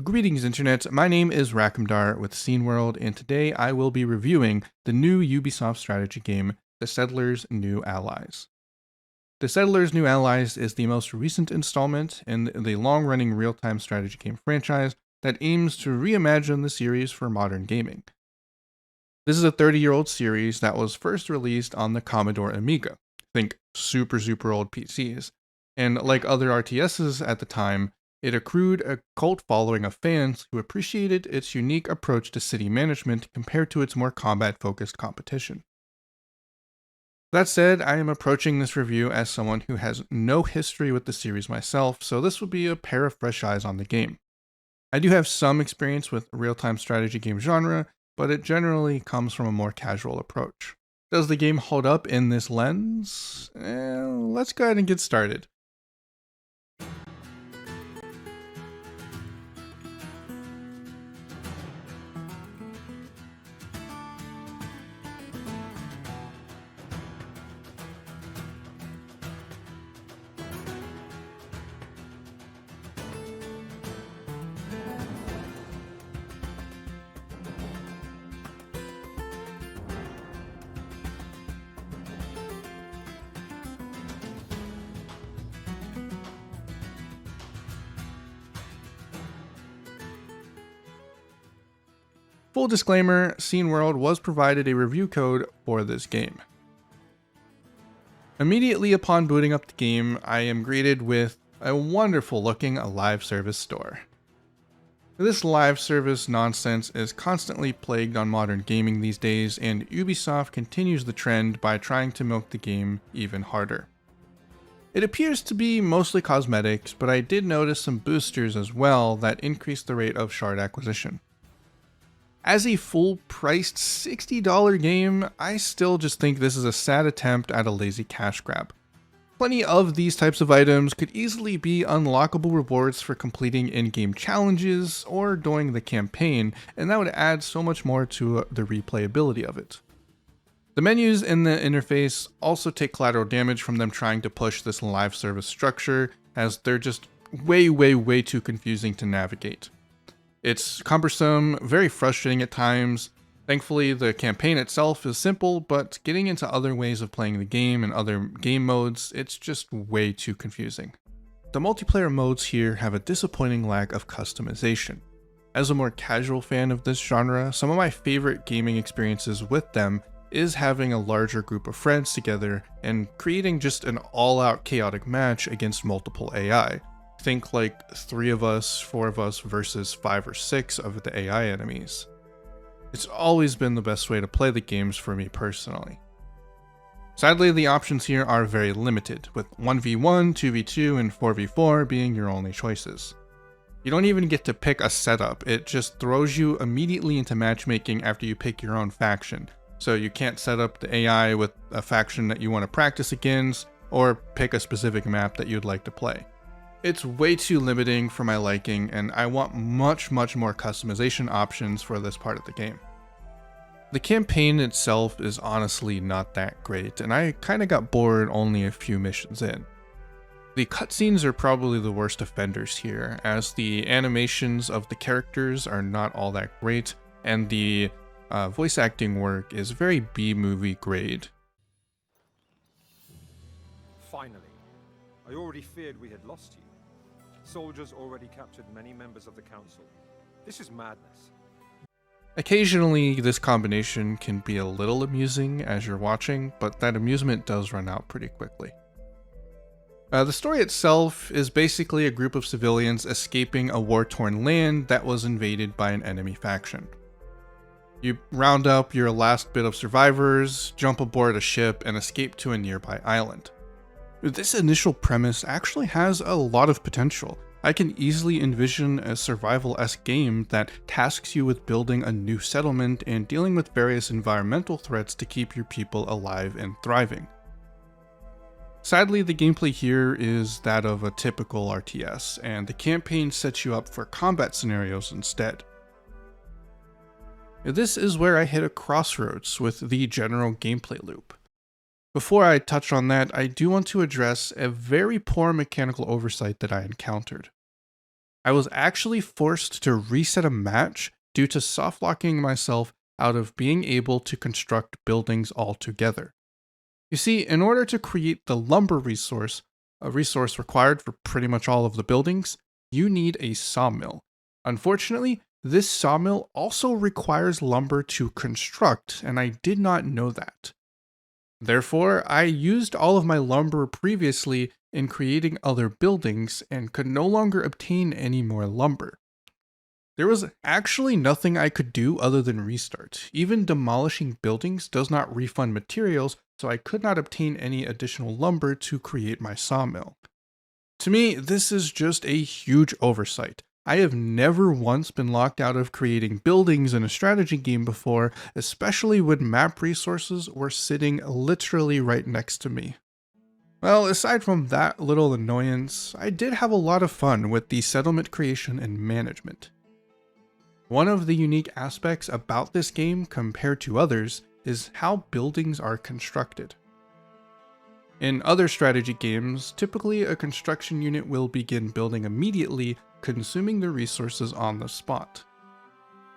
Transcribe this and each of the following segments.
Greetings Internet, my name is Rhakimdar with Scene World, and today I will be reviewing the new Ubisoft strategy game, The Settlers' New Allies. The Settlers' New Allies is the most recent installment in the long-running real-time strategy game franchise that aims to reimagine the series for modern gaming. This is a 30-year-old series that was first released on the Commodore Amiga, think super old PCs, and like other RTSs at the time, it accrued a cult following of fans who appreciated its unique approach to city management compared to its more combat-focused competition. That said, I am approaching this review as someone who has no history with the series myself, so this will be a pair of fresh eyes on the game. I do have some experience with real-time strategy game genre, but it generally comes from a more casual approach. Does the game hold up in this lens? Let's go ahead and get started. Full disclaimer, Scene World was provided a review code for this game. Immediately upon booting up the game, I am greeted with a wonderful looking live service store. This live service nonsense is constantly plagued on modern gaming these days, and Ubisoft continues the trend by trying to milk the game even harder. It appears to be mostly cosmetics, but I did notice some boosters as well that increase the rate of shard acquisition. As a full-priced $60 game, I still just think this is a sad attempt at a lazy cash grab. Plenty of these types of items could easily be unlockable rewards for completing in-game challenges or doing the campaign, and that would add so much more to the replayability of it. The menus in the interface also take collateral damage from them trying to push this live service structure, as they're just way too confusing to navigate. It's cumbersome, very frustrating at times. Thankfully, the campaign itself is simple, but getting into other ways of playing the game and other game modes, it's just way too confusing. The multiplayer modes here have a disappointing lack of customization. As a more casual fan of this genre, some of my favorite gaming experiences with them is having a larger group of friends together and creating just an all-out chaotic match against multiple AI. Think like 3 of us, 4 of us versus 5 or 6 of the AI enemies. It's always been the best way to play the games for me personally. Sadly, the options here are very limited, with 1v1, 2v2, and 4v4 being your only choices. You don't even get to pick a setup, it just throws you immediately into matchmaking after you pick your own faction, so you can't set up the AI with a faction that you want to practice against, or pick a specific map that you'd like to play. It's way too limiting for my liking, and I want much more customization options for this part of the game. The campaign itself is honestly not that great, and I kinda got bored only a few missions in. The cutscenes are probably the worst offenders here, as the animations of the characters are not all that great, and the voice acting work is very B-movie grade. Finally, I already feared we had lost you. Soldiers already captured many members of the council. This is madness. Occasionally, this combination can be a little amusing as you're watching, but that amusement does run out pretty quickly. The story itself is basically a group of civilians escaping a war-torn land that was invaded by an enemy faction. You round up your last bit of survivors, jump aboard a ship, and escape to a nearby island. This initial premise actually has a lot of potential. I can easily envision a survival-esque game that tasks you with building a new settlement and dealing with various environmental threats to keep your people alive and thriving. Sadly, the gameplay here is that of a typical RTS, and the campaign sets you up for combat scenarios instead. This is where I hit a crossroads with the general gameplay loop. Before I touch on that, I do want to address a very poor mechanical oversight that I encountered. I was actually forced to reset a match due to soft locking myself out of being able to construct buildings altogether. You see, in order to create the lumber resource, a resource required for pretty much all of the buildings, you need a sawmill. Unfortunately, this sawmill also requires lumber to construct, and I did not know that. Therefore, I used all of my lumber previously in creating other buildings and could no longer obtain any more lumber. There was actually nothing I could do other than restart. Even demolishing buildings does not refund materials, so I could not obtain any additional lumber to create my sawmill. To me, this is just a huge oversight. I have never once been locked out of creating buildings in a strategy game before, especially when map resources were sitting literally right next to me. Well, aside from that little annoyance, I did have a lot of fun with the settlement creation and management. One of the unique aspects about this game compared to others is how buildings are constructed. In other strategy games, typically a construction unit will begin building immediately, consuming the resources on the spot.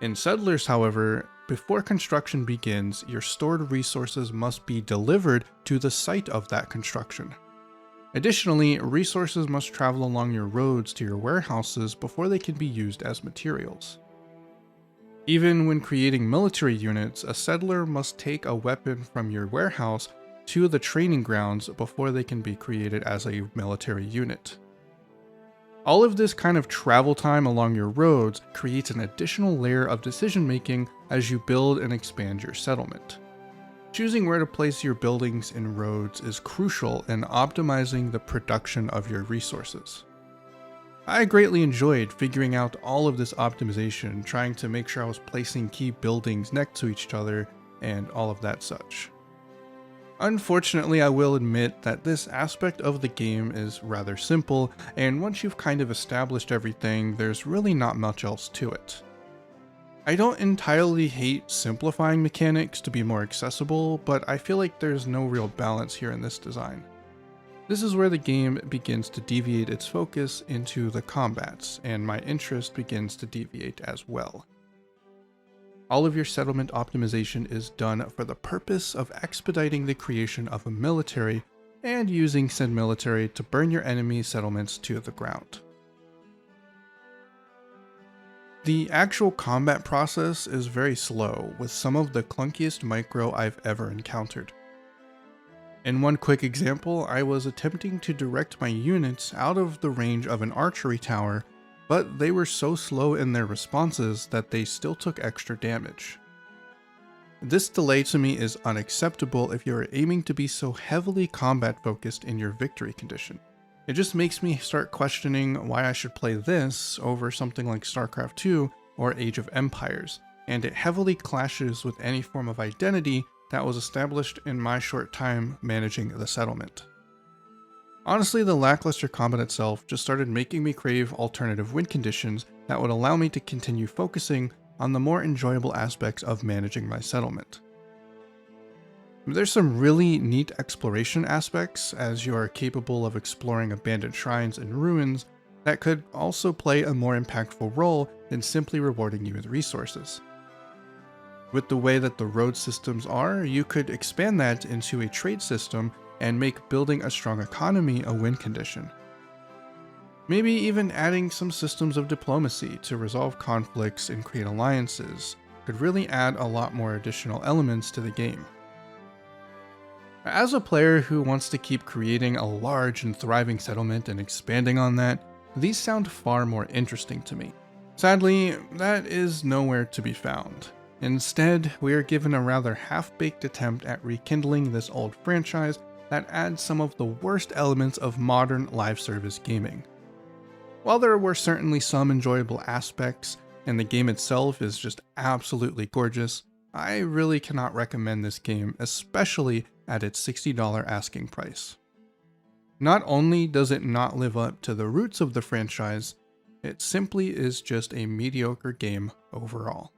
In Settlers, however, before construction begins, your stored resources must be delivered to the site of that construction. Additionally, resources must travel along your roads to your warehouses before they can be used as materials. Even when creating military units, a settler must take a weapon from your warehouse to the training grounds before they can be created as a military unit. All of this kind of travel time along your roads creates an additional layer of decision making as you build and expand your settlement. Choosing where to place your buildings and roads is crucial in optimizing the production of your resources. I greatly enjoyed figuring out all of this optimization, trying to make sure I was placing key buildings next to each other and all of that such. Unfortunately, I will admit that this aspect of the game is rather simple, and once you've kind of established everything, there's really not much else to it. I don't entirely hate simplifying mechanics to be more accessible, but I feel like there's no real balance here in this design. This is where the game begins to deviate its focus into the combats, and my interest begins to deviate as well. All of your settlement optimization is done for the purpose of expediting the creation of a military and using said military to burn your enemy's settlements to the ground. The actual combat process is very slow, with some of the clunkiest micro I've ever encountered. In one quick example, I was attempting to direct my units out of the range of an archery tower, but they were so slow in their responses that they still took extra damage. This delay to me is unacceptable if you are aiming to be so heavily combat focused in your victory condition. It just makes me start questioning why I should play this over something like StarCraft 2 or Age of Empires, and it heavily clashes with any form of identity that was established in my short time managing the settlement. Honestly, the lackluster combat itself just started making me crave alternative win conditions that would allow me to continue focusing on the more enjoyable aspects of managing my settlement. There's some really neat exploration aspects, as you are capable of exploring abandoned shrines and ruins that could also play a more impactful role than simply rewarding you with resources. With the way that the road systems are, you could expand that into a trade system and make building a strong economy a win condition. Maybe even adding some systems of diplomacy to resolve conflicts and create alliances could really add a lot more additional elements to the game. As a player who wants to keep creating a large and thriving settlement and expanding on that, these sound far more interesting to me. Sadly, that is nowhere to be found. Instead, we are given a rather half-baked attempt at rekindling this old franchise that adds some of the worst elements of modern live service gaming. While there were certainly some enjoyable aspects, and the game itself is just absolutely gorgeous, I really cannot recommend this game, especially at its $60 asking price. Not only does it not live up to the roots of the franchise, it simply is just a mediocre game overall.